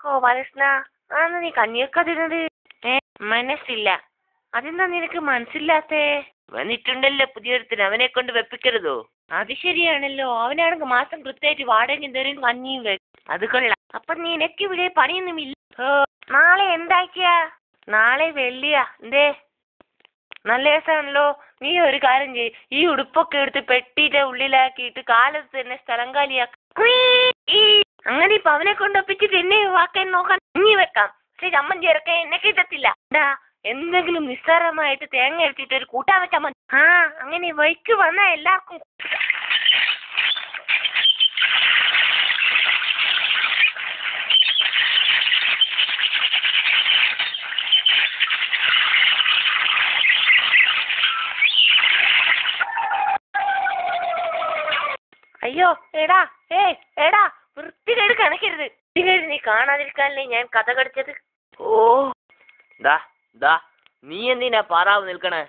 ഗോപാലകൃഷ്ണ, ആന്ന് നീ കഞ്ഞിയൊക്കെ തിന്നത്? മനസ്സില്ല. അതെന്താ നിനക്ക് മനസ്സില്ലാത്തേ? വന്നിട്ടുണ്ടല്ലോ പുതിയൊരുത്തിന്, അവനെ കൊണ്ട് വെപ്പിക്കരുതോ? അത് ശരിയാണല്ലോ, അവനാണെങ്കിൽ മാസം കൃത്യമായിട്ട് വാടകയും തരും കഞ്ഞിയും വെക്കും. അത് കൊള്ളാം. അപ്പൊ നിനക്ക് ഇവിടെ പണിയൊന്നുമില്ല? നാളെ എന്താക്കിയാ? നാളെ വെള്ളിയാ. എന്തേ? നല്ല ദിവസമാണല്ലോ. നീ ഒരു കാര്യം ചെയ്യ്, ഈ ഉടുപ്പൊക്കെ എടുത്ത് പെട്ടിയുടെ ഉള്ളിലാക്കിയിട്ട് കാലത്ത് തന്നെ സ്ഥലം കാലിയാക്ക. അങ്ങനെ ഇപ്പൊ അവനെ കൊണ്ടൊപ്പിച്ചിട്ട് എന്നെ വാക്കാൻ നോക്കാൻ ഇനി വെക്കാം. പക്ഷെ ചമ്മന്തി ഇറക്കാൻ എന്നെ കിട്ടത്തില്ല. എന്താ, എന്തെങ്കിലും നിസ്സാരമായിട്ട് തേങ്ങ എടുത്തിട്ട് ഒരു കൂട്ടാൻ വെച്ചാൽ മതി. അങ്ങനെ വൈക്ക് വന്നാ എല്ലാവർക്കും. അയ്യോ എടാ, എടാ, വൃത്തികേട് കണക്കരുത്. വൃത്തികേട് നീ കാണാതിരിക്കാനല്ലേ ഞാൻ കഥ കടിച്ചത്. നീ എന്തിനാ പാറാവ് നിൽക്കണേ?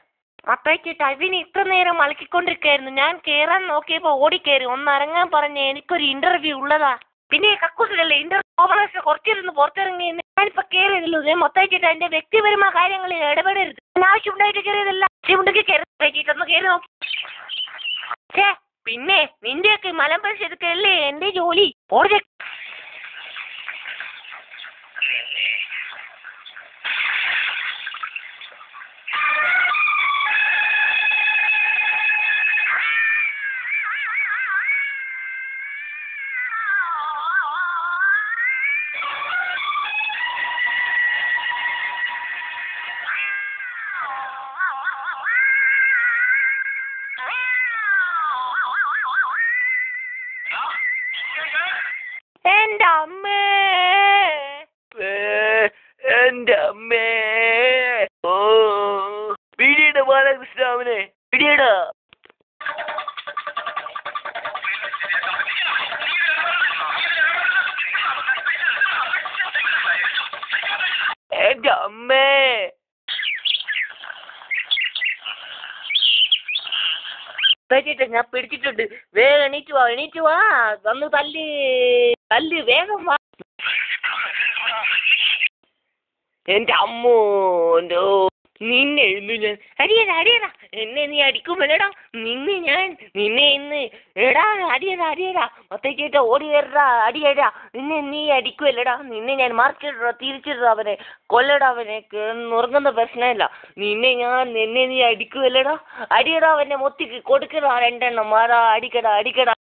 അപ്പേച്ചിട്ട് അവന് ഇത്ര നേരം അലക്കിക്കൊണ്ടിരിക്കായിരുന്നു. ഞാൻ കേറാൻ നോക്കിയപ്പോ ഓടിക്കയറി. ഒന്നിറങ്ങാൻ പറഞ്ഞ എനിക്കൊരു ഇന്റർവ്യൂ ഉള്ളതാ. പിന്നെ കക്കൂസിലല്ലേ ഇന്റർവ്യൂ, കുറച്ചിരുന്ന് പുറത്തിറങ്ങി. ഞാനിപ്പോ കയറിയതല്ലോ. മൊത്തമായിട്ട് എന്റെ വ്യക്തിപരമായ കാര്യങ്ങളിൽ ഇടപെടരുത്. ആവശ്യമുണ്ടായിട്ട് കയറിയതല്ല. ആവശ്യമുണ്ടെങ്കിൽ കയറിയിട്ടൊന്ന് കയറി നോക്കി. പിന്നെ നിന്റെയൊക്കെ മലം പരിശോധിക്കല്ലേ എന്റെ ജോലി. ഓടി എന്റെ അമ്മേ, എന്റെ അമ്മേ. ഓ പിടിയുടെ ബാലകൃഷ്ണ, അവനെ പിടിയട. എന്റെ അമ്മേ. ഞാൻ പിടിച്ചിട്ടുണ്ട്. വേഗം എണീറ്റ് വാ. വന്ന് തല്ല് വേഗം വാ. എന്റെ അമ്മോ, നിന്നെ ഇന്ന് ഞാൻ അടിയടാ. എന്നെ നീ അടിക്കുമല്ലടാ. നിന്നെ ഇന്ന് എടാ അടിയടാ. മൊത്തക്കേട്ട ഓടി വരടാ, അടിയടാ. നിന്നെ നീ അടിക്കുമല്ലടാ. നിന്നെ ഞാൻ മാർക്കിടാ, തിരിച്ചിടാ. അവനെ കൊല്ലടാ. അവനെ നുറങ്ങുന്ന പ്രശ്നമില്ല. നിന്നെ നീ അടിക്കുമല്ലടാ. അടിയടാ, അവനെ മൊത്തിക്ക് കൊടുക്കടാ. 2 എണ്ണം മാറാ. അടിക്കടാ.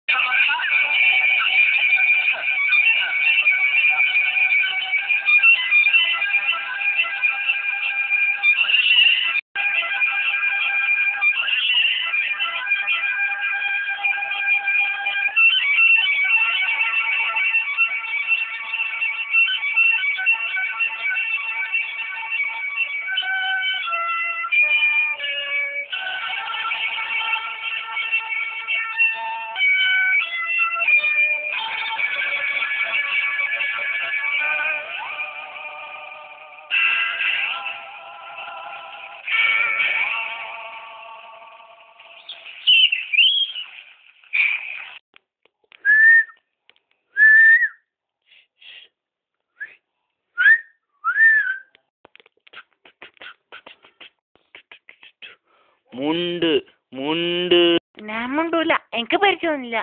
മുണ്ട്. ഞാൻ മുണ്ടൂല, എനിക്ക് പരിചയമൊന്നുമില്ല.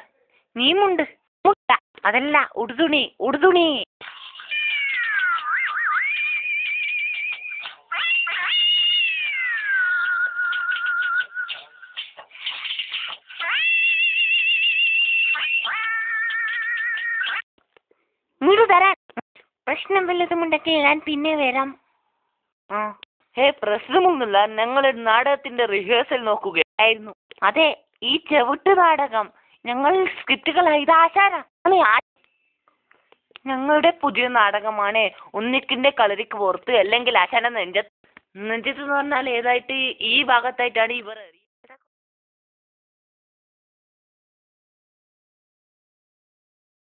നീ മുണ്ട്. അതല്ല, ഉടുതുണി. മുണ്ടു തരാൻ. പ്രശ്നം വല്ലതുമുണ്ടെങ്കിൽ ഞാൻ പിന്നെ വരാം. പ്രശ്നമൊന്നുമില്ല. ഞങ്ങൾ നാടകത്തിന്റെ റിഹേഴ്സൽ നോക്കുകയായിരുന്നു. അതെ, ഈ ചവിട്ട് നാടകം ഞങ്ങൾ സ്ക്രിപ്റ്റുകളായി. ഇത് ആശാന, ഞങ്ങളുടെ പുതിയ നാടകമാണ്. ഒന്നിക്കിന്റെ കളരിക്ക് പുറത്ത്, അല്ലെങ്കിൽ ആശാന നെഞ്ചത്ത് എന്ന് പറഞ്ഞാൽ ഏതായിട്ട് ഈ ഭാഗത്തായിട്ടാണ് ഇവർ